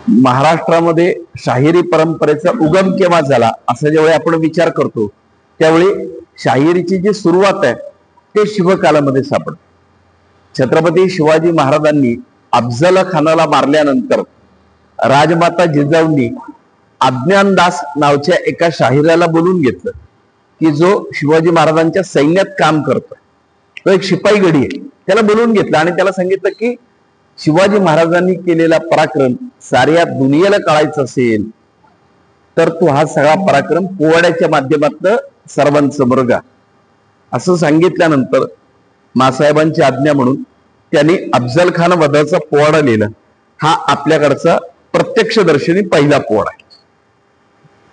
महाराष्ट्रामध्ये शाहिरी परंपरेचा उगम केव्हा झाला असं ज्यावेळी आपण विचार करतो त्यावेळी शाहिरीची जी सुरुवात आहे ते शिवकालामध्ये सापडते. छत्रपती शिवाजी महाराजांनी अफजल खानाला मारल्यानंतर राजमाता जिजाऊंनी अज्ञानदास नावाच्या एका शाहिराला बोलून घेतलं की जो शिवाजी महाराजांच्या सैन्यात काम करतो, तो एक शिपाई गडी आहे, त्याला बोलून घेतलं आणि त्याला सांगितलं की शिवाजी महाराजांनी केलेला पराक्रम साऱ्या दुनियेला कळायचं असेल तर तू हा सगळा पराक्रम पोवाड्याच्या माध्यमातून सर्वांसमोर गा. असं सांगितल्यानंतर मासाहेबांची आज्ञा म्हणून त्यांनी अफजल खान वधाचा पोवाडा लिहिला. हा आपल्याकडचा प्रत्यक्षदर्शनी पहिला पोवाडा आहे.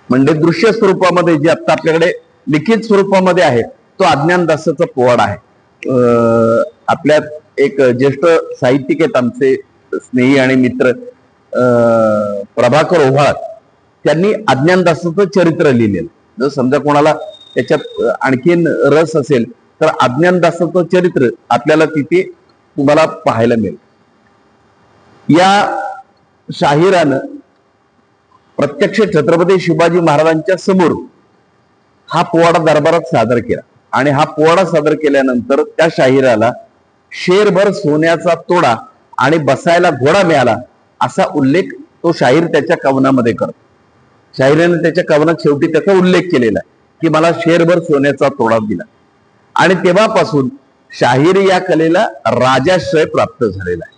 म्हणजे दृश्य स्वरूपामध्ये जे आता आपल्याकडे लिखित स्वरूपामध्ये आहे तो अज्ञानदासाचा पोवाडा आहे. आपल्यात एक ज्येष्ठ साहित्यिक आहेत आमचे स्नेही आणि मित्र प्रभाकर ओव्हाळ, त्यांनी अज्ञानदासाचं चरित्र लिहिलेलं. जर समजा कोणाला त्याच्यात आणखीन रस असेल तर अज्ञानदासाचं चरित्र आपल्याला तिथे तुम्हाला पाहायला मिळेल. या शाहिरानं प्रत्यक्ष छत्रपती शिवाजी महाराजांच्या समोर हा पोवाडा दरबारात सादर केला आणि हा पोवाडा सादर केल्यानंतर त्या शाहिराला शेरभर सोन्याचा तोडा आणि बसायला घोडा मिळाला असा उल्लेख तो शाहीर त्याच्या कवनामध्ये करतो. शाहिराने त्याच्या कवनात शेवटी त्याचा उल्लेख केलेला आहे की मला शेरभर सोन्याचा तोडा दिला. आणि तेव्हापासून शाहिरी या कलेला राजाश्रय प्राप्त झालेला आहे.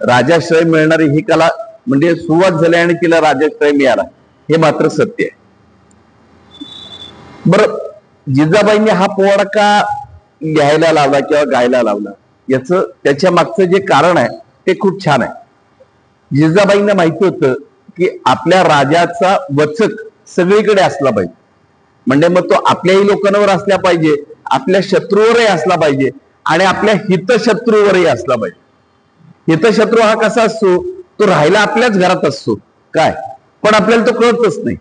राजाश्रय मिळणारी ही कला म्हणजे सुरुवात झाली आणि तिला राजाश्रय मिळाला हे मात्र सत्य आहे. बरं, जिजाबाईंनी हा पोवाडा का लिहायला लावला किंवा गायला लावला त्याच्या मागचं जे कारण आहे ते खूप छान आहे. जिजाबाईंना माहिती होतं की आपल्या राजाचा वचक सगळीकडे असला पाहिजे, म्हणजे मग तो आपल्याही लोकांवर असला पाहिजे, आपल्या शत्रूवरही असला पाहिजे आणि आपल्या हितशत्रूवरही असला पाहिजे. हितशत्रू हा कसा असतो, तो राहायला आपल्याच घरात असतो काय, पण आपल्याला तो कळतच नाही.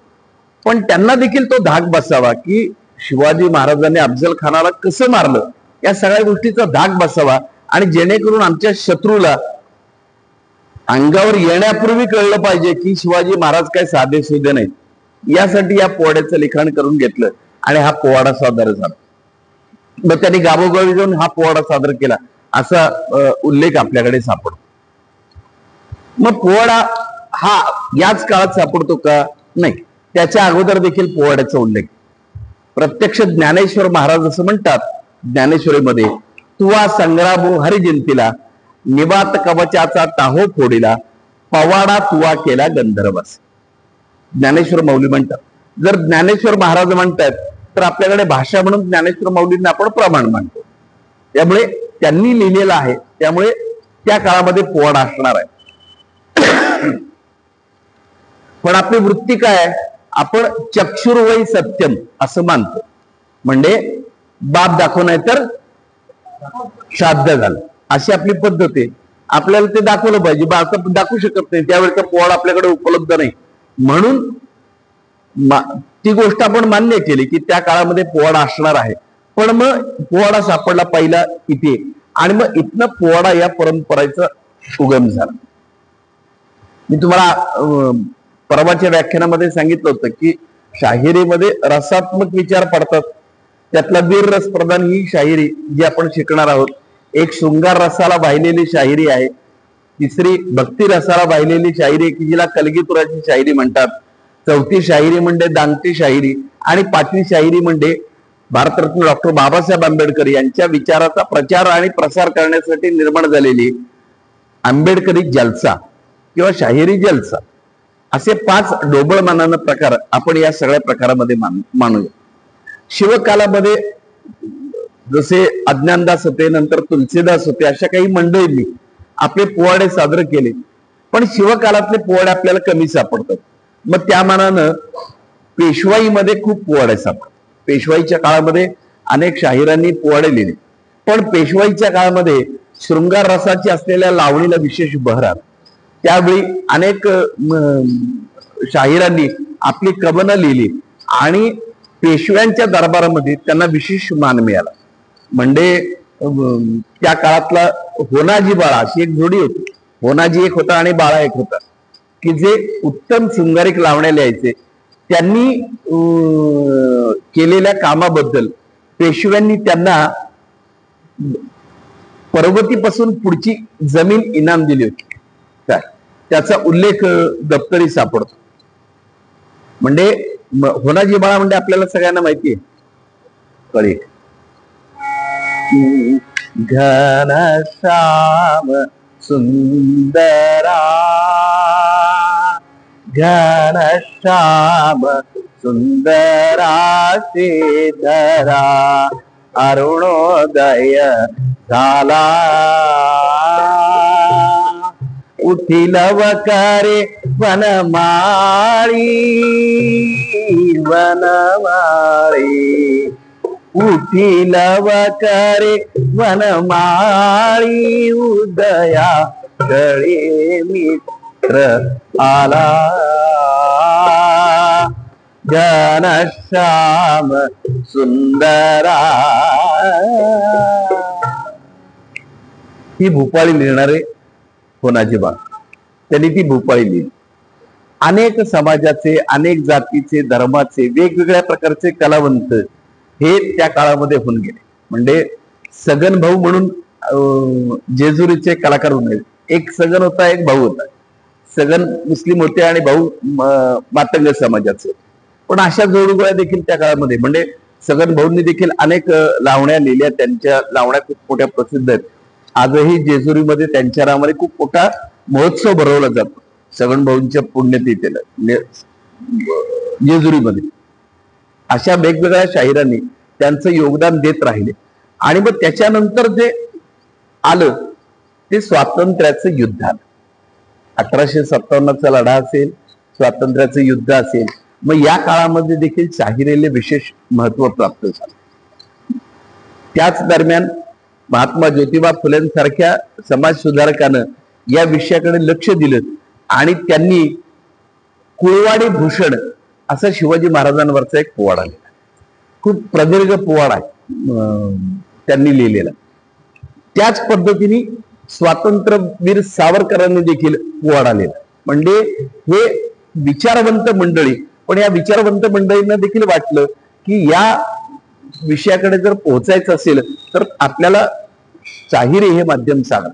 पण त्यांना देखील तो धाक बसावा की शिवाजी महाराजांनी अफजल खानाला कसं मारलं या सगळ्या गोष्टीचा धाक बसावा आणि जेणेकरून आमच्या शत्रूला अंगावर येण्यापूर्वी कळलं पाहिजे की शिवाजी महाराज काय साधे सुधे नाहीत. यासाठी या पोवाड्याचं लिखाण करून घेतलं आणि हा पोवाडा सादर झाला. मग त्यांनी गावोगावी जाऊन हा पोवाडा सादर केला असा उल्लेख आपल्याकडे सापडतो. मग पोवाडा हा याच काळात सापडतो का? नाही, त्याच्या अगोदर देखील पोवाड्याचा उल्लेख. प्रत्यक्ष ज्ञानेश्वर महाराज असं म्हणतात ज्ञानेश्वरीमध्ये, तुवा संग्रामो हरिजंतीला निवात कवचाचा टाहो फोडिला पवाडा तुवा केला गंधर्वास. ज्ञानेश्वर माऊली म्हणतात. जर ज्ञानेश्वर महाराज म्हणतात तर आपल्याकडे भाषा म्हणून ज्ञानेश्वर माऊलींना आपण प्रमाण मानतो. त्यामुळे त्यांनी लिहिलेलं आहे, त्यामुळे त्या काळामध्ये पोवाडा असणार आहे. पण आपली वृत्ती काय आहे, आपण चक्षुर्वै सत्यम असं मानतो. म्हणजे बाप दाखव नाही तर श्राद्ध झालं अशी आपली पद्धत आहे. आपल्याला ते दाखवलं पाहिजे, बाप दाखवू शकत नाही, त्यावेळेचा पोवाडा आपल्याकडे उपलब्ध नाही म्हणून ती गोष्ट आपण मान्य केली की त्या काळामध्ये पोवाडा असणार आहे. पण मग पोवाडा सापडला पहिला इथे आणि मग इथनं पोवाडा या परंपरेचा उगम झाला. मी तुम्हाला परवाच्या व्याख्यानामध्ये सांगितलं होतं की शाहिरीमध्ये रसात्मक विचार पडतात. त्यातला वीर रस प्रधान ही शाहिरी जी आपण शिकणार आहोत. एक शृंगार रसाला वाहिलेली शाहिरी आहे, तिसरी भक्ती रसाला वाहिलेली शाहिरी की जिला कलगीतुराची शाहिरी म्हणतात, चौथी शाहिरी म्हणजे दांगटी शाहिरी आणि पाचवी शाहिरी म्हणजे भारतरत्न डॉक्टर बाबासाहेब आंबेडकर यांच्या विचाराचा प्रचार आणि प्रसार करण्यासाठी निर्माण झालेली आंबेडकरी जलसा किंवा शाहिरी जलसा. असे 5 ढोबळमानानं प्रकार आपण या सगळ्या प्रकारामध्ये मानूया. शिवकालामध्ये जसे अज्ञानदास होते, नंतर तुलसीदास होते, अशा काही मंडळींनी आपले पोवाडे सादर केले. पण शिवकालातले पोवाडे आपल्याला कमी सापडतात. मग त्या मानानं पेशवाईमध्ये खूप पोवाडे सापडतात. पेशवाईच्या काळामध्ये अनेक शाहिरांनी पोवाडे लिहिले, पण पेशवाईच्या काळामध्ये शृंगार रसाची असलेल्या लावणीला विशेष बहर आला. त्यावेळी अनेक शाहिरांनी आपली कवनं लिहिली आणि पेशव्यांच्या दरबारामध्ये त्यांना विशेष मान मिळाला. म्हणजे त्या काळातला होनाजी बाळा अशी एक जोडी होती. होनाजी एक होता आणि बाळा एक होता. की जे उत्तम शृंगारिक लावण्या लिहायचे, त्यांनी केलेल्या कामाबद्दल पेशव्यांनी त्यांना पर्वतीपासून पुढची जमीन इनाम दिली होती. काय त्याचा उल्लेख दप्तरी सापडतो. म्हणजे होनाजी बाळा म्हणजे आपल्याला सगळ्यांना माहिती आहे. कळी घनश्याम सुंदरा, घनश्याम सुंदरा श्रीधरा, अरुणोदय झाला उठील वकारे वनमाळी, वनमाळी उठील वकारे वनमाळी, उदया तळे मित्र आला, घनश्याम सुंदरा. ही भूपाळी लिहिणारे होनाजी बाळा, त्यांनी ती भूपाळी लिहिली. अनेक समाजाचे, अनेक जातीचे, धर्माचे, वेगवेगळ्या प्रकारचे कलावंत हे त्या काळामध्ये होऊन गेले. म्हणजे सगन भाऊ म्हणून जेजुरीचे कलाकार होऊन. एक सगन होता, एक भाऊ होता. सगन मुस्लिम होते आणि भाऊ मातंग समाजाचे. पण अशा जोडगोळ्या देखील त्या काळामध्ये, म्हणजे सगन भाऊंनी देखील अनेक लावण्या लिहिल्या. त्यांच्या लावण्या खूप मोठ्या प्रसिद्ध आहेत. आजही जेजुरीमध्ये त्यांच्या नावाने खूप मोठा महोत्सव भरवला जातो सगन भाऊंच्या पुण्यतिथीला जेजुरीमध्ये. अशा वेगवेगळ्या शाहिरांनी त्यांचं योगदान देत राहिले. आणि मग त्याच्यानंतर जे आलं ते स्वातंत्र्याचं युद्ध आलं. 1857चा लढा असेल, स्वातंत्र्याचं युद्ध असेल. मग या काळामध्ये देखील शाहिरीला विशेष महत्व प्राप्त झालं. त्याच दरम्यान महात्मा ज्योतिबा फुलेंसारख्या समाज सुधारकानं या विषयाकडे लक्ष दिलं आणि त्यांनी कुळवाडी भूषण असं शिवाजी महाराजांवरचा एक पोवाडा लिहिला. खूप प्रदीर्घ पोवाडा त्यांनी लिहिलेला. त्याच पद्धतीने स्वातंत्र्यवीर सावरकरांनी देखील पोवाडा लिहिला. म्हणजे हे विचारवंत मंडळी, पण या विचारवंत मंडळींना देखील वाटलं की या विषयाकडे जर पोहोचायचं असेल तर आपल्याला शाहिरी हे माध्यम सांगा.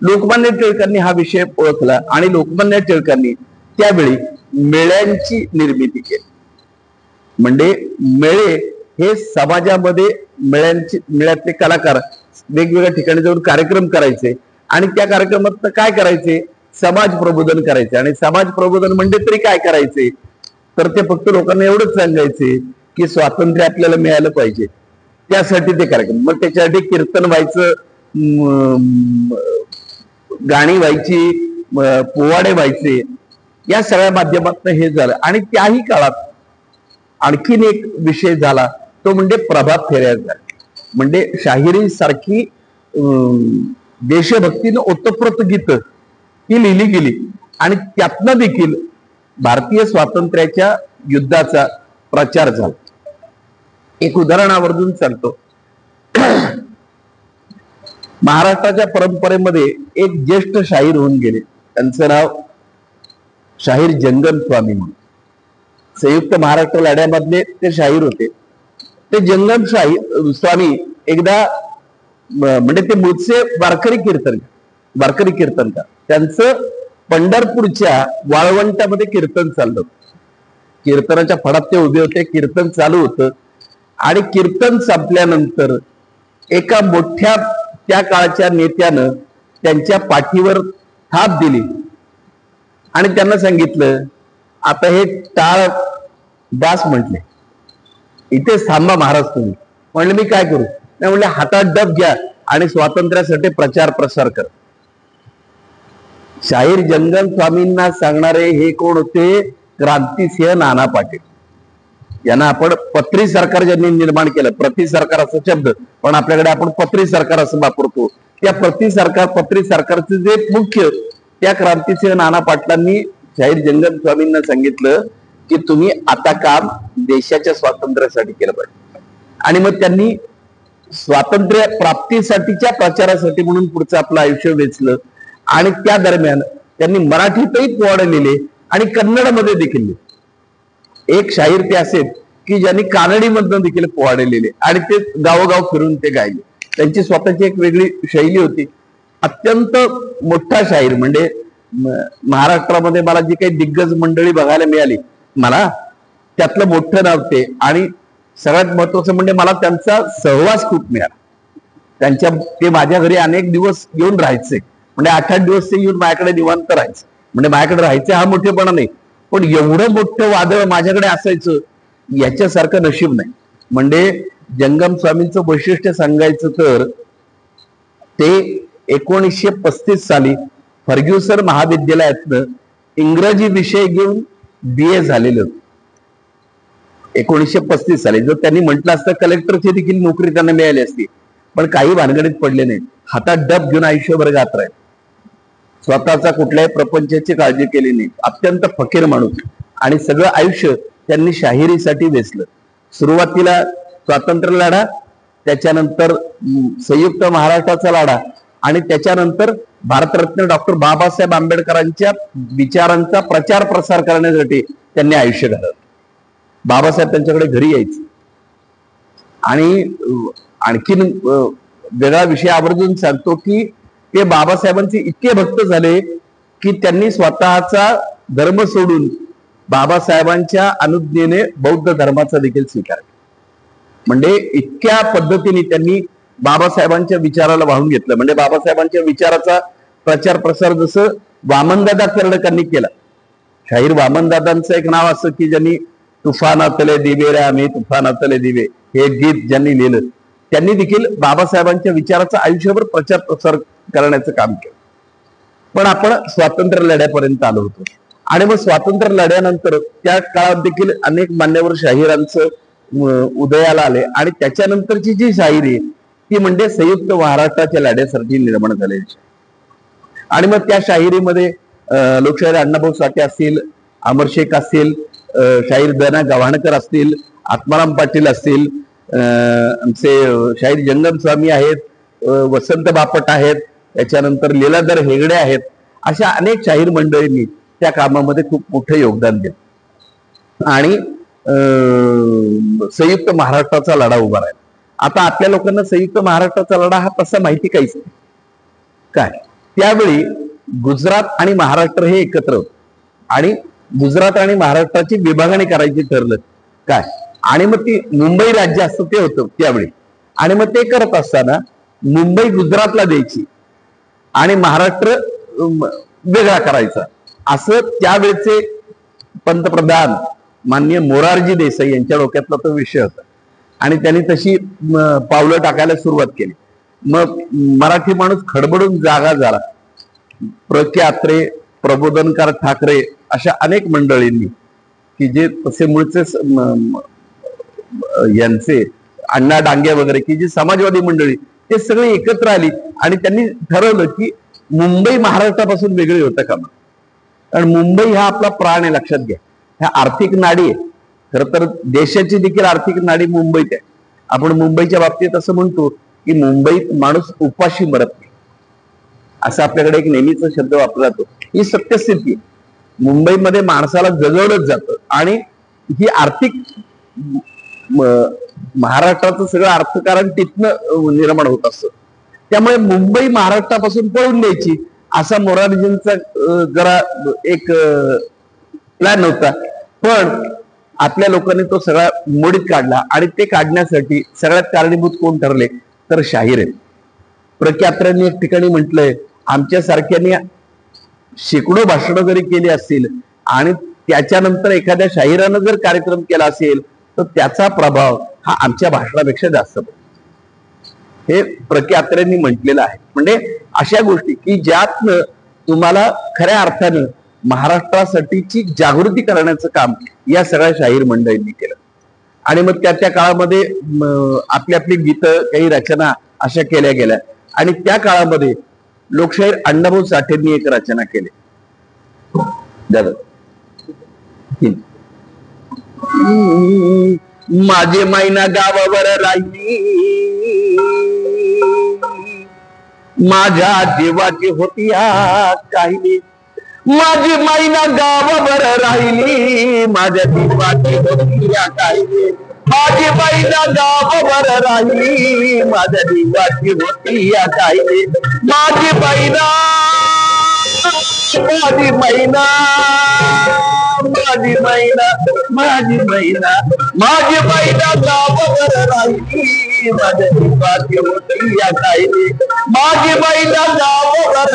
लोकमान्य टिळकांनी हा विषय ओळखला आणि लोकमान्य टिळकांनी त्यावेळी मेळ्यांची निर्मिती केली. म्हणजे मेळे हे समाजामध्ये मेळ्यातले कलाकार वेगवेगळ्या ठिकाणी जाऊन कार्यक्रम करायचे आणि त्या कार्यक्रमात काय करायचे, समाज प्रबोधन करायचे. आणि समाज प्रबोधन म्हणजे तरी काय करायचे, तर ते फक्त लोकांना एवढंच सांगायचे की स्वातंत्र्य आपल्याला मिळालं पाहिजे, त्यासाठी ते कार्यक्रम. मग त्याच्यासाठी कीर्तन व्हायचं, गाणी व्हायची, पोवाडे व्हायचे. या सगळ्या माध्यमातून हे झालं. आणि त्याही काळात आणखीन एक विषय झाला, तो म्हणजे प्रभात फेऱ्या झाल्या. म्हणजे शाहिरी सारखी देशभक्तीनं ओतप्रोत गीत ही लिहिली गेली आणि त्यातनं देखील भारतीय स्वातंत्र्याच्या युद्धाचा प्रचार झाला. एक उदाहरण आवर्जून सांगतो. महाराष्ट्राच्या परंपरेमध्ये एक ज्येष्ठ शाहीर होऊन गेले, त्यांचं नाव शाहीर जंगम स्वामी म्हणून. संयुक्त महाराष्ट्र लढ्यामधले ते शाहीर होते. ते जंगम स्वामी एकदा, म्हणजे ते मूळचे वारकरी कीर्तनकार. त्यांचं पंढरपूरच्या वाळवंटामध्ये कीर्तन चाललं. कीर्तनाच्या फडात ते उभे होते, कीर्तन चालू होतं आणि कीर्तन संपल्यानंतर एका मोठ्या त्या काळच्या नेत्यानं त्यांच्या पाठीवर थाप दिली आणि त्यांना सांगितलं, आता हे टाळ दास म्हटले, इथे थांबा महाराज तुम्ही. म्हणले मी काय करू? नाही म्हणले, हातात डब घ्या आणि स्वातंत्र्यासाठी प्रचार प्रसार कर. शाहीर जंगम स्वामींना सांगणारे हे कोण होते? क्रांतिसिंह नाना पाटील. यांना आपण पत्री सरकार ज्यांनी निर्माण केलं, प्रति सरकार असा शब्द, पण आपल्याकडे आपण पत्री सरकार असं वापरतो. त्या पत्री सरकारचे जे मुख्य त्या क्रांतिसिंह नाना पाटलांनी शाहीर जंगम स्वामींना सांगितलं की तुम्ही आता काम देशाच्या स्वातंत्र्यासाठी केलं पाहिजे. आणि मग त्यांनी स्वातंत्र्य प्राप्तीसाठीच्या प्रचारासाठी म्हणून पुढचं आपलं आयुष्य वेचलं. आणि त्या दरम्यान त्यांनी मराठीतही पोवाडे लिहिले आणि कन्नडमध्ये देखील लिहिले. एक शाहीर ते असेल की ज्यांनी कानडीमधनं देखील पोवाडे लिहिले आणि ते गावोगाव फिरून ते गायले. त्यांची स्वतःची एक वेगळी शैली होती. अत्यंत मोठा शाहीर, म्हणजे महाराष्ट्रामध्ये मला जी काही दिग्गज मंडळी बघायला मिळाली, मला त्यातलं मोठं नाव ते. आणि सगळ्यात महत्वाचं म्हणजे मला त्यांचा सहवास खूप मिळाला. ते माझ्या घरी अनेक दिवस येऊन राहायचे, म्हणजे 8-8 दिवस ते येऊन माझ्याकडे निवांत राहायचं. म्हणजे माझ्याकडे राहायचे हा मोठेपणा नाही, पण एवढं मोठं वादळ माझ्याकडे असायचं याच्यासारखं नशीब नाही. म्हणजे जंगम स्वामींचं वैशिष्ट्य सांगायचं तर ते 1935 साली फर्ग्युसन महाविद्यालयातनं इंग्रजी विषय घेऊन BA झालेले होते. 1935 साली. जर त्यांनी म्हटलं असतं कलेक्टरची देखील नोकरी त्यांना मिळाली असती, पण काही भानगडीत पडले नाही. हातात डब घेऊन आयुष्यभर गात राहील. स्वतःचा कुठल्याही प्रपंचाची काळजी केली नाही. अत्यंत फकीर माणूस, आणि सगळं आयुष्य त्यांनी शाहिरीसाठी वेचलं. सुरुवातीला स्वातंत्र्य लढा, त्याच्यानंतर संयुक्त महाराष्ट्राचा लढा, आणि त्याच्यानंतर भारतरत्न डॉक्टर बाबासाहेब आंबेडकरांच्या विचारांचा प्रचार प्रसार करण्यासाठी त्यांनी आयुष्य घालवलं. बाबासाहेब त्यांच्याकडे घरी यायचे. आणि आणखीन वेगळा विषय आवर्जून सांगतो की ते बाबासाहेबांचे इतके भक्त झाले की त्यांनी स्वतःचा धर्म सोडून बाबासाहेबांच्या अनुज्ञेने बौद्ध धर्माचा देखील स्वीकार केला. म्हणजे इतक्या पद्धतीने त्यांनी बाबासाहेबांच्या विचाराला वाहून घेतलं. म्हणजे बाबासाहेबांच्या विचाराचा प्रचार प्रसार जसं वामनदादा कर्डकांनी केला. शाहीर वामनदादांचं एक नाव असं की ज्यांनी तुफानातले दिवे रे आम्ही तुफानातले दिवे हे गीत ज्यांनी लिहिलं, त्यांनी देखील बाबासाहेबांच्या विचाराचा आयुष्यभर प्रचार प्रसार करण्याचं काम केलं. पण आपण स्वातंत्र्य लढ्यापर्यंत आलो होतो, आणि मग स्वातंत्र्य लढ्यानंतर त्या काळात देखील अनेक मान्यवर शाहिरांचं उदयाला आले. आणि त्याच्यानंतरची जी शाहिरी ती म्हणजे संयुक्त महाराष्ट्राच्या लढ्यासाठी निर्माण झालेली. आणि मग त्या शाहिरीमध्ये लोकशाहीर अण्णाभाऊ साठे असतील, अमर शेख असतील, शाहीर द.ना. गव्हाणकर असतील, आत्माराम पाटील असतील, आमचे शाहीर जंगम स्वामी आहेत, वसंत बापट आहेत, त्याच्यानंतर लीलाधर हेगडे आहेत. अशा अनेक शाहीर मंडळींनी त्या कामामध्ये खूप मोठं योगदान दिलं आणि संयुक्त महाराष्ट्राचा लढा उभा राहिला. आता आपल्या लोकांना संयुक्त महाराष्ट्राचा लढा हा तसा माहिती काहीच नाही. काय त्यावेळी गुजरात आणि महाराष्ट्र हे एकत्र होत, आणि गुजरात आणि महाराष्ट्राची विभागणी करायची ठरलं. काय आणि मग ती मुंबई राज्य असतं ते होतं त्यावेळी. आणि मग ते करत असताना मुंबई गुजरातला द्यायची आणि महाराष्ट्र वेगळा करायचा, असं त्यावेळेचे पंतप्रधान माननीय मोरारजी देसाई यांच्या डोक्यातला तो विषय होता. आणि त्यांनी तशी पावलं टाकायला सुरुवात केली. मग मराठी माणूस खडबडून जागा झाला. प्रख्यात्रे, प्रबोधनकार ठाकरे अशा अनेक मंडळींनी की जे तसे मूळचे यांचे अण्णा डांगे वगैरे की जी समाजवादी मंडळी, ते सगळे एकत्र आली आणि त्यांनी ठरवलं की मुंबई महाराष्ट्रापासून वेगळी होतं कामा. कारण मुंबई हा आपला प्राण आहे, लक्षात घ्या. ह्या आर्थिक नाडी आहे. खरं तर देशाची देखील आर्थिक नाडी मुंबईत आहे. आपण मुंबईच्या बाबतीत असं म्हणतो की मुंबईत माणूस उपाशी मरत नाही, असं आपल्याकडे एक नेहमीचा शब्द वापरला जातो. ही सत्यस्थिती. मुंबईमध्ये माणसाला जगवलंच जातं आणि ही आर्थिक महाराष्ट्राचं सगळं अर्थकारण तिथनं निर्माण होत असतं. त्यामुळे मुंबई महाराष्ट्रापासून पळून द्यायची असा मोरारजींचा जरा एक प्लॅन होता. पण आपल्या लोकांनी तो सगळा मोडीत काढला आणि ते काढण्यासाठी सगळ्यात कारणीभूत कोण ठरले तर शाहीर आहेत. प्रख्यात्र्यांनी एक ठिकाणी म्हटलंय, आमच्यासारख्यांनी शेकडो भाषणं जरी केली असतील आणि त्याच्यानंतर एखाद्या शाहिरानं जर कार्यक्रम केला असेल तर त्याचा प्रभाव हा आमच्या भाषणापेक्षा जास्त पडतो. हे प्रख्यात्र्यांनी म्हटलेलं आहे. म्हणजे अशा गोष्टी की ज्यातनं तुम्हाला खऱ्या अर्थानं महाराष्ट्रासाठीची जागृती करण्याचं काम या सगळ्या शाहीर मंडळींनी केलं. आणि मग त्या काळामध्ये आपली आपली गीतं, काही रचना अशा केल्या गेल्या. आणि त्या काळामध्ये लोकशाहीर अण्णाभाऊ साठेंनी एक रचना केली. माझे मैना गावावर राहिली, माझ्या जीवाची होती काही, माझी मैना गावभर राहिली माझ्या दीपाची होती काही माझी मैना गावभर राहिली माझ्या दीपाची होती काही माझी मैना माझी मैना माझी मैना माझी मैना माझी मैना गावभर राहिली माझ्या दीपाची होती काही माझी मैना गावभर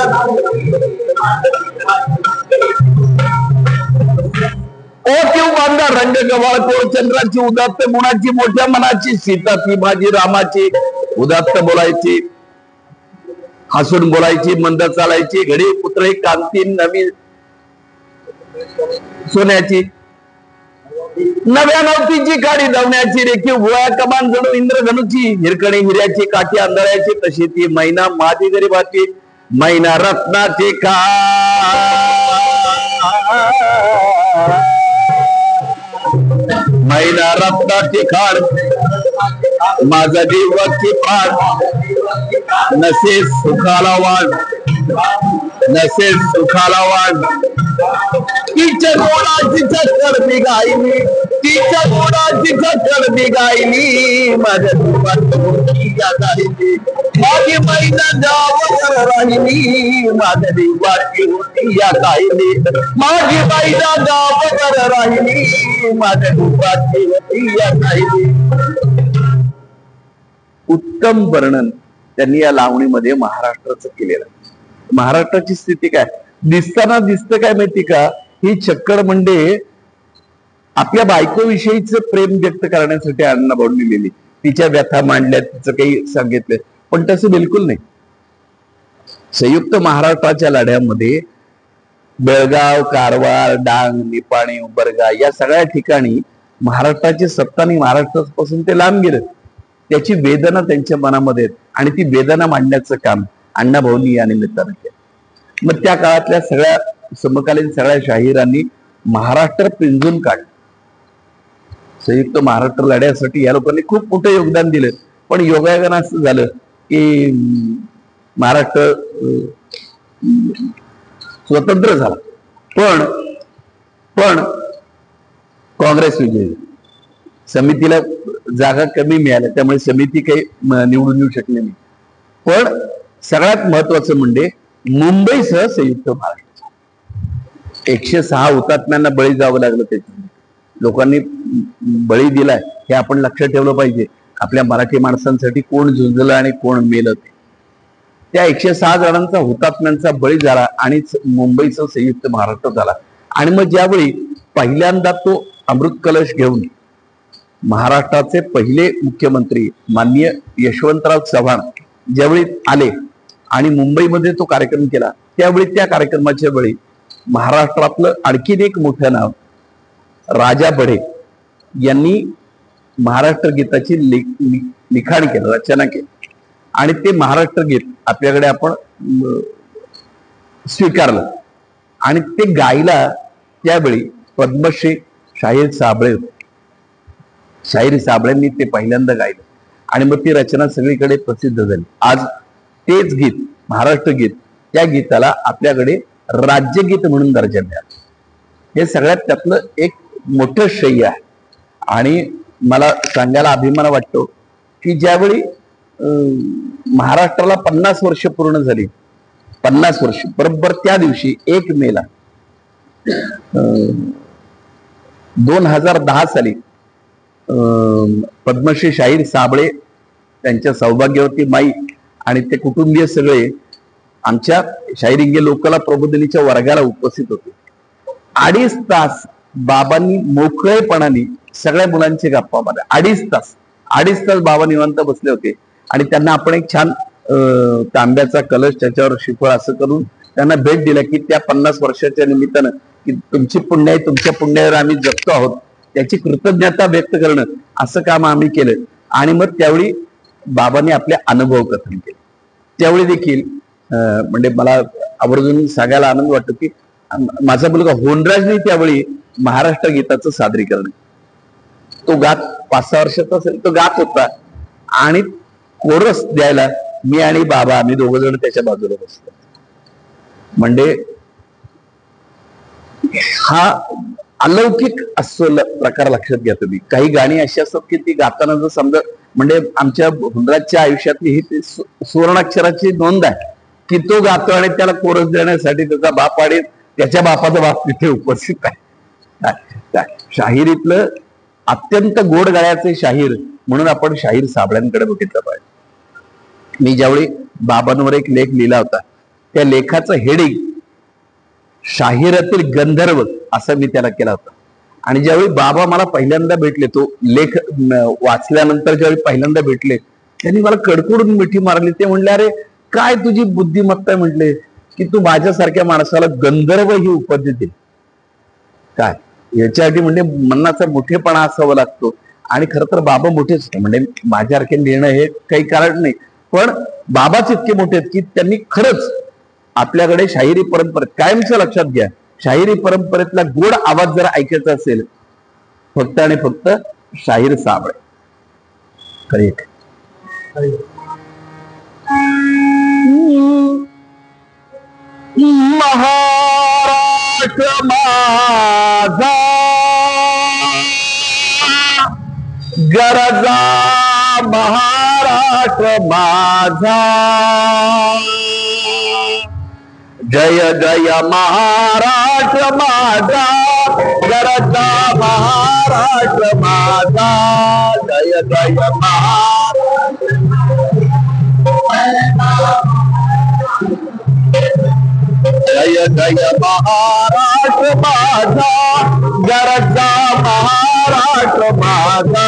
ओ किंवा बांधा रंग गवाळ कोण चंद्राची उदात्त गुणाची मोठ्या मनाची सीता ती माझी रामाची उदात्त बोलायची हसून बोलायची मंद चालायची घडी पुतळे कांती नवी सोन्याची नव्या नवतीची काडी धावण्याची रेखीव भुळ्या कमान जणू इंद्रधनुची हिरकणी हिऱ्याची काठी अंधाऱ्याची तशी ती मैना माझी गरीबाची मैना रत्नाची का मैना रत्नाची खाड माझा जीवाची फाड नसे सुखाला वाढ नसे सुखाला वाढ तिच्या गोडाची चक्कर बिगायली तिच्या गोडाची चक्कर बिगायली माझ्या जीवाची माझी मैना गावभर राहिली माझ्या जीवाची होती या कायली माझी मैना गावभर राहिली माझ्या जीवाची होती या कायली. उत्तम वर्णन त्यांनी या लावणीमध्ये महाराष्ट्राचं केलेलं. महाराष्ट्राची स्थिती काय दिसताना दिसतं काय माहिती का, ही छक्कड म्हणजे आपल्या बायकोविषयीच प्रेम व्यक्त करण्यासाठी अण्णाभाऊंनी लिहिली. तिच्या व्यथा मांडल्या, तिचं काही सांगितलं, पण तसं बिलकुल नाही. संयुक्त महाराष्ट्राच्या लढ्यामध्ये बेळगाव, कारवार, डांग, निपाणी, उंबरगा या सगळ्या ठिकाणी महाराष्ट्राची सत्ता आणि महाराष्ट्रापासून ते लांब गेले. त्याची वेदना त्यांच्या मनामध्ये आणि ती वेदना मांडण्याचं काम अण्णाभाऊंनी या निमित्तानं केलं. मग त्या काळातल्या सगळ्या समकालीन सगळ्या शाहिरांनी महाराष्ट्र पिंजून काढलं. संयुक्त महाराष्ट्र लढ्यासाठी या लोकांनी खूप मोठं योगदान दिलं. पण योगायोगानं असं झालं की महाराष्ट्र स्वतंत्र झाला, पण काँग्रेस विजयी. समितीला जागा कमी मिळाल्या त्यामुळे समिती काही निवडून येऊ शकली नाही. पण सगळ्यात महत्वाचं म्हणजे मुंबईसह संयुक्त महाराष्ट्र 106 हुतात्म्यांना बळी जावं लागलं. त्याच्या लोकांनी बळी दिलाय हे आपण लक्षात ठेवलं पाहिजे. आपल्या मराठी माणसांसाठी कोण झुंजलं आणि कोण मेलं ते. त्या 106 जणांचा हुतात्म्यांचा बळी झाला आणि मुंबईचा संयुक्त महाराष्ट्र झाला. आणि मग ज्यावेळी पहिल्यांदा तो अमृत कलश घेऊन महाराष्ट्राचे पहिले मुख्यमंत्री माननीय यशवंतराव चव्हाण ज्यावेळी आले आणि मुंबईमध्ये तो कार्यक्रम केला, त्यावेळी त्या कार्यक्रमाच्या वेळी महाराष्ट्रातलं आणखीन एक मोठं नाव राजा बढे यांनी महाराष्ट्र गीताची लिखाण केलं, रचना केली. आणि ते महाराष्ट्र गीत आपल्याकडे आपण स्वीकारलं आणि ते गायला त्यावेळी पद्मश्री शाहीर साबळे होते. शाहीर साबळेंनी ते पहिल्यांदा गायलं आणि मग ती रचना सगळीकडे प्रसिद्ध झाली. आज तेच गीत महाराष्ट्र गीत, त्या गीताला आपल्याकडे राज्यगीत म्हणून दर्जा मिळाला. हे सगळ्यात त्यातलं एक मोठं श्रेय आहे. आणि मला सांगायला अभिमान वाटतो की ज्यावेळी महाराष्ट्राला 50 वर्ष पूर्ण झाली, 50 वर्ष बरोबर त्या दिवशी 1 मेला 2010 साली पद्मश्री शाहीर साबळे, त्यांच्या सौभाग्यवती माई आणि ते कुटुंबीय सगळे आमच्या शाहिरिंगे लोकला प्रबोधिनीच्या वर्गाला उपस्थित होते. 2.5 तास बाबांनी मोकळेपणाने सगळ्या मुलांची गप्पा मारल्या. 2.5 तास बाबा निवांत बसले होते आणि त्यांना आपण एक छान तांब्याचा कलश त्याच्यावर श्रीफळ असं करून त्यांना भेट दिल्या की त्या 50 वर्षाच्या निमित्तानं की तुमची पुण्य आहे, तुमच्या पुण्यावर आम्ही जगतो आहोत, त्याची कृतज्ञता व्यक्त करणं असं काम आम्ही केलं. आणि मग त्यावेळी बाबांनी आपले अनुभव कथन केले. त्यावेळी देखील म्हणजे मला आवर्जून सांगायला आनंद वाटतो की माझा मुलगा होनराजने त्यावेळी महाराष्ट्र गीताचं सादरीकरण, तो गात 5-6 वर्षाचा असेल, तो गात होता आणि कोरस द्यायला मी आणि बाबा आम्ही 2 जण त्याच्या बाजूला बसलो. म्हणजे हा अलौकिक असं प्रकार लक्षात घ्या तुम्ही. काही गाणी अशी असतात की ती गाताना जर समजा म्हणजे आमच्या हुंडराजच्या आयुष्यातली ही सुवर्णाक्षराची नोंद आहे की तो गातो आणि त्याला कोरस देण्यासाठी त्याचा बाप आणि त्याच्या बापाचा बाप तिथे उपस्थित आहे. शाहिरीतलं अत्यंत गोड गळ्याचे शाहीर म्हणून आपण शाहीर साबळ्यांकडे बघितलं पाहिजे. मी ज्यावेळी बाबांवर एक लेख लिहिला होता त्या लेखाचं हेडिंग शाहिरातील गंधर्व असं मी त्याला केला होता. आणि ज्यावेळी बाबा मला पहिल्यांदा भेटले, तो लेख वाचल्यानंतर ज्यावेळी पहिल्यांदा भेटले त्यांनी मला कडकडून मिठी मारली. ते म्हणले, अरे काय तुझी बुद्धिमत्ता आहे म्हटले की तू माझ्यासारख्या माणसाला गंधर्व ही उपाधी दे. काय याच्यासाठी म्हणजे मनाचा मोठेपणा असावा लागतो. आणि खरं तर बाबा मोठेच म्हणजे माझ्यासारखे लिहिणं हे काही कारण नाही, पण बाबाच इतके मोठे आहेत की त्यांनी खरंच आपल्याकडे शाहिरी परंपरेत कायमचं लक्षात घ्या, शाहिरी परंपरेतला गोड आवाज जर ऐकायचा असेल फक्त आणि फक्त शाहीर साबळे. करेक्ट. महाराष्ट्र माझा गरजा महाराष्ट्र माझा जय जय महाराष्ट्र माझा गरजा महाराष्ट्र माझा जय जय महाराष्ट्र जय जय महाराष्ट्र माझा गरजा महाराष्ट्र माझा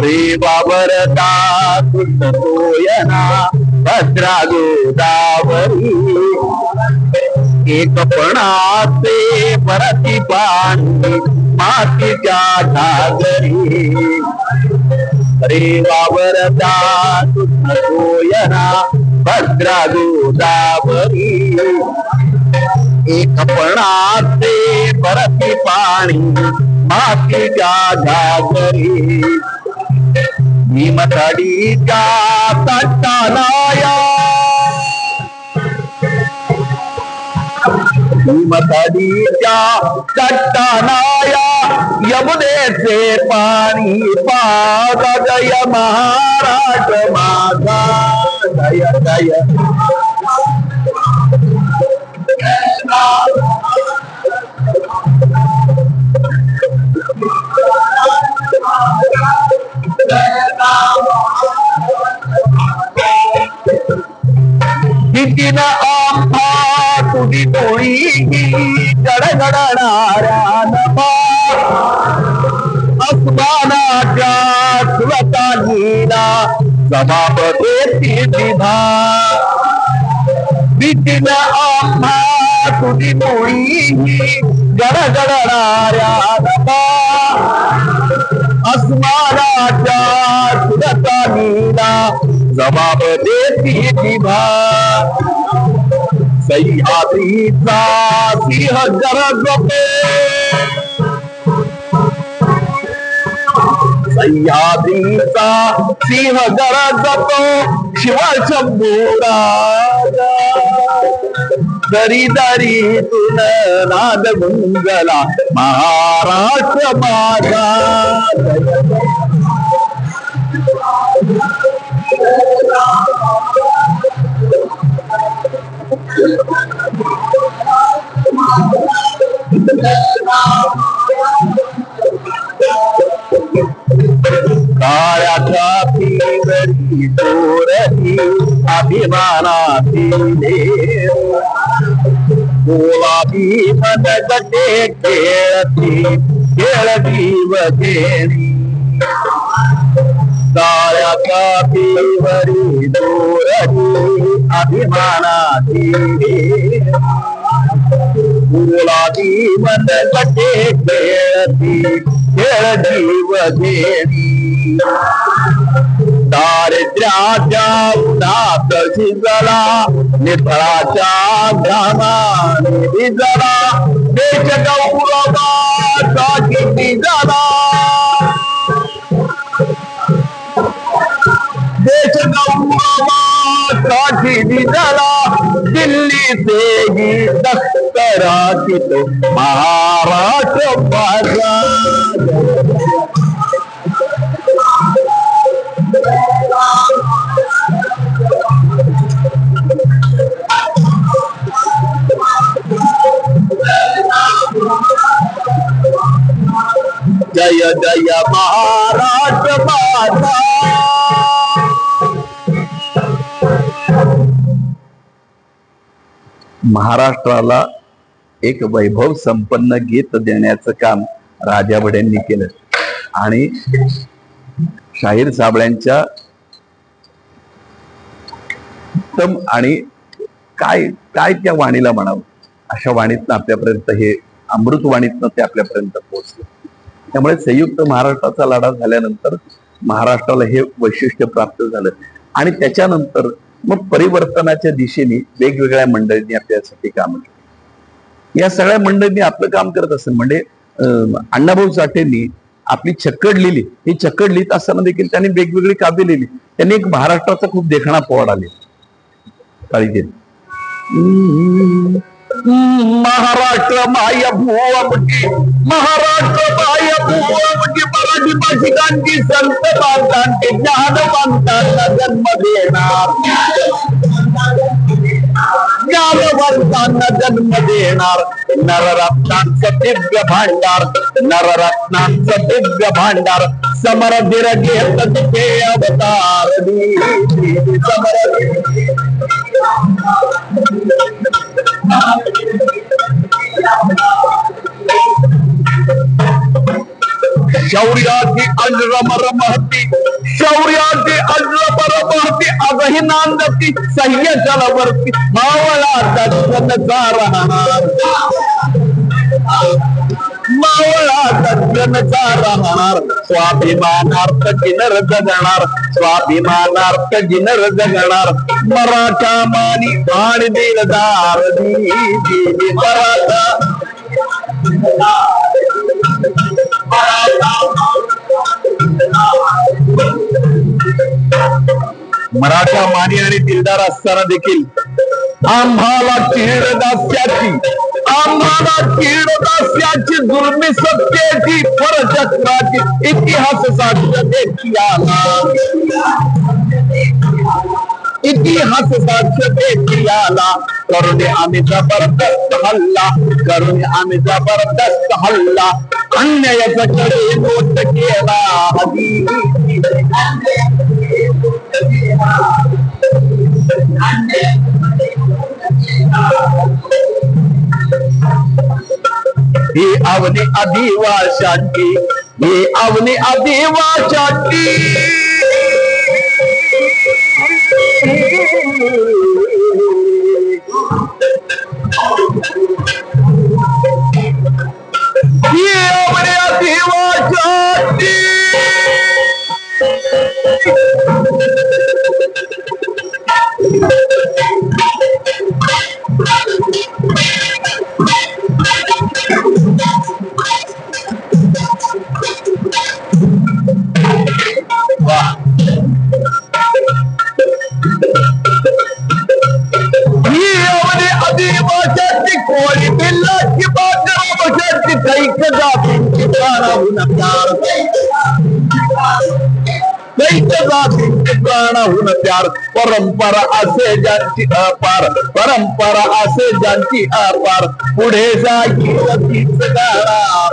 रे बाबरदा कृष्णतोयना भद्रा गोदावरी एकपणाचे परती पाणी मातीच्या घागरी. रे बाबरदा कृष्णतोयना भद्रा गोदावरी एकपणाचे परती पाणी मातीच्या घागरी. भीमथडीच्या तटालाया भीमथडीच्या तटालाया यमुनेचे पाणी पाद जय महाराष्ट्र माझा जय जय कितीन आंबा तुझी डोळी गडगडणाऱ्या नभा अस्मानाच्या सुलतानीला जबाब देती दिभा. कितीन आंबा तुझी डोळी गडगडणाऱ्या नभा अस्मानाच्या सुलतानीला जबाब देती दिभा. सह्याद्रीचा सिंह गरजतो सह्याद्रीचा सिंह गरजतो शिवशंभू राजा. दरी दरीतून नाद गुंजला महाराष्ट्र माझा. काळ्या छातीवरी चोरही अभिमानाची देव गुलाबी मनगटे खेळती खेळती वगेरी. काळ्या छातीवरी चोरही अभिमानाची देव गुलाबी मनगटे खेळती खेळती वगेरी. दारिद्र्याच्या उन्हात शिजला निफळाच्या घामाने भिजला देश गौरवाचा किती झाला. साठी निघाला दिल्ली से ही दख्तरा की तो महाराष्ट्र माझा. जय जय महाराष्ट्र माझा. महाराष्ट्राला एक वैभव संपन्न गीत देण्याचं काम राजा बड्यांनी केलं आणि शाहीर साबळ्यांच्या उत्तम आणि काय काय त्या वाणीला म्हणावं अशा वाणीतनं आपल्यापर्यंत हे अमृतवाणीतनं ते आपल्यापर्यंत पोहोचले. त्यामुळे संयुक्त महाराष्ट्राचा लढा झाल्यानंतर महाराष्ट्राला हे वैशिष्ट्य प्राप्त झालं आणि त्याच्यानंतर मग परिवर्तनाच्या दिशेने वेगवेगळ्या मंडळींनी आपल्यासाठी काम केलं. या सगळ्या मंडळींनी आपलं काम करत असेल म्हणजे अण्णाभाऊ साठेंनी आपली छक्कड लिहिली. ही छक्कड लिहित असताना देखील त्यांनी वेगवेगळी काव्य लिहिली. त्यांनी एक महाराष्ट्राचा खूप देखणा पोवाडा लिहिला काळी. महाराष्ट्र माय भूवमकी महाराष्ट्र माय भूवमकी मराठी भाषिकांची संत बांधांचे ज्ञानवंतांना जन्म देणार ज्ञानवंतांना जन्म देणार नररत्नांचं दिव्य भांडार नररत्नांचं दिव्य भांडार समरधीर घेत ते अवतार शौर्याची अजरमर महती शौर्याची अजरमर महती आजही नांदती सह्य जलवरती मावळा दर्शनचा राहणार मावळा दर्शनचा राहणार स्वाभिमानार्थ जिनर जगणार स्वाभिमानार्थ जिनर जगणार मराठा मानी आणि दिलदार देवी मराठा मराठा मानी आणि दिलदार असताना देखील आम्हाला कीडदास्याची जुलमी सत्तेची परचक्राची इतिहास साक्ष देती आला इतिहास साक्ष देती आला करुणे आम्ही जबरदस्त हल्ला करुणे आम्ही जबरदस्त हल्ला अन्यायाचा कडे नोट केला ही अवनी आदिवाशांची ही अवनी आदिवाशांची ही अवनी आदिवाशांची कोळी बिल्लाची बाजाराची कैक जातींची प्राणाहून प्यार कैक जातींची प्राणाहून प्यार परंपरा असे ज्यांची अपार परंपरा असे ज्यांची अपार पुढे जाईल तीच गाणार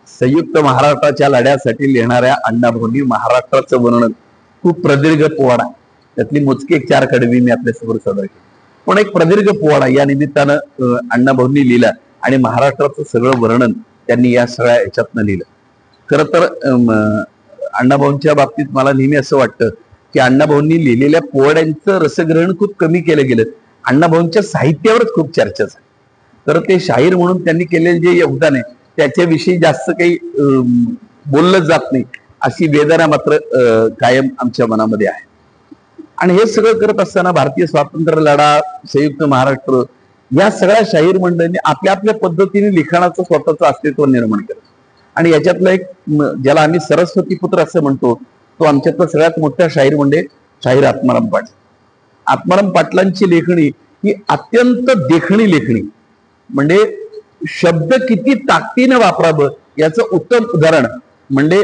संयुक्त महाराष्ट्राच्या लढ्यासाठी लिहिणाऱ्या अण्णाभाऊंनी महाराष्ट्राचं वर्णन खूप प्रदीर्घ पोवाडा त्यातली मोजकी एक 4 कडवी मी आपल्यासमोर सादर केली. पण एक प्रदीर्घ पोवाडा या निमित्तानं अण्णाभाऊंनी लिहिला आणि महाराष्ट्राचं सगळं वर्णन त्यांनी या सगळ्या ह्याच्यातनं लिहिलं. खरं तर अण्णाभाऊंच्या बाबतीत मला नेहमी असं वाटतं की अण्णाभाऊंनी लिहिलेल्या पोवाड्यांचं रसग्रहण खूप कमी केलं गेलं. अण्णाभाऊंच्या साहित्यावरच खूप चर्चा झाली. तर ते शाहीर म्हणून त्यांनी केलेले जे योगदान आहे त्याच्याविषयी जास्त काही बोललं जात नाही अशी वेदना मात्र कायम आमच्या मनामध्ये आहे. आणि हे सगळं करत असताना भारतीय स्वातंत्र्य लढा संयुक्त महाराष्ट्र या सगळ्या शाहीर मंडळींनी आपल्या आपल्या पद्धतीने लिखाणाचं स्वतःचं अस्तित्व निर्माण केलं. आणि याच्यातलं एक ज्याला आम्ही सरस्वती पुत्र असं म्हणतो, तो आमच्यातला सगळ्यात मोठा शाहीर म्हणजे शाहीर आत्माराम पाटील. आत्माराम पाटलांची लेखणी ही अत्यंत देखणी लेखणी, म्हणजे शब्द किती ताकदीने वापरावं याचं उत्तम उदाहरण म्हणजे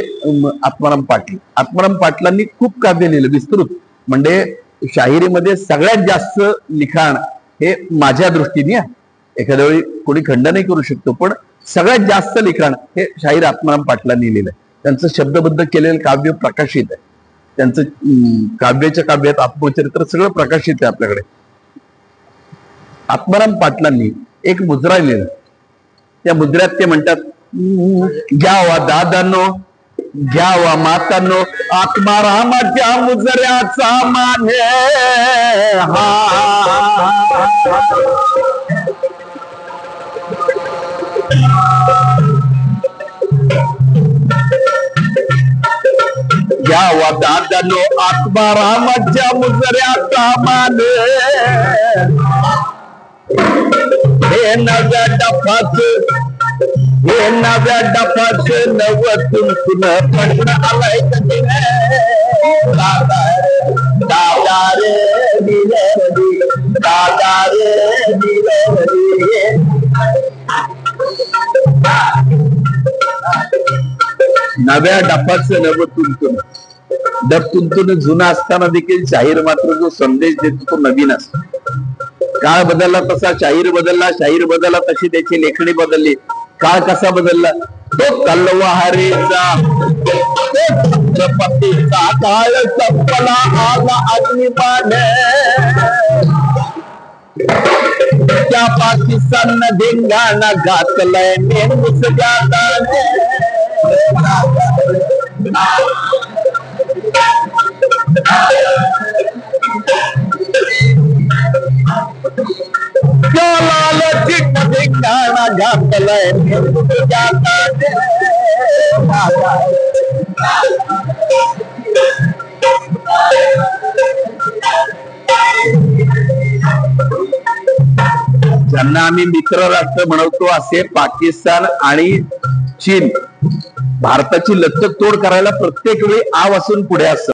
आत्माराम पाटील. आत्माराम पाटलांनी खूप काव्य लिहिलं विस्तृत, म्हणजे शाहिरीमध्ये सगळ्यात जास्त लिखाण हे माझ्या दृष्टीने, एखाद्या वेळी कोणी खंडनही करू शकतो, पण सगळ्यात जास्त लिखाण हे शाहीर आत्माराम पाटलांनी लिहिलंय. त्यांचं शब्दबद्ध केलेलं काव्य प्रकाशित आहे, त्यांचं काव्याच्या काव्यात आत्मचरित्र सगळं प्रकाशित आहे आपल्याकडे. आत्माराम पाटलांनी एक मुद्रा लिहिलं, त्या मुद्र्यात ते म्हणतात, घ्यावा दादांनो घ्यावा मातांनो आत्मारामाच्या मुजऱ्याचा मान घ्यावा दादांनो आत्मारामाच्या मुजऱ्याचा मान हे नव्या डफाच नवतून पुन्हा पडण आलाय दादा रे दिलवरी दादा रे दिलवरी. नव्या डफाचं नव तुंतुन, डब तुंतुन जुना असताना देखील शाहीर मात्र जो संदेश देतो तो नवीन असतो. काळ बदलला तसा शाहीर बदलला, शाहीर बदलला तशी त्याची लेखणी बदलली. काळ कसा बदलला, तो तलवारीचा छत्रपतीचा काळ संपला आला अग्निबाण. त्या पाकिस्तान धिंगाणा घातलाय नेमूस जाताने. धिंगाणा घातलाय नेमूस जाताने. ज्यांना आम्ही मित्र राष्ट्र म्हणतो असे पाकिस्तान आणि चीन भारताची लचक तोड करायला प्रत्येक वेळी आव असून पुढे असत.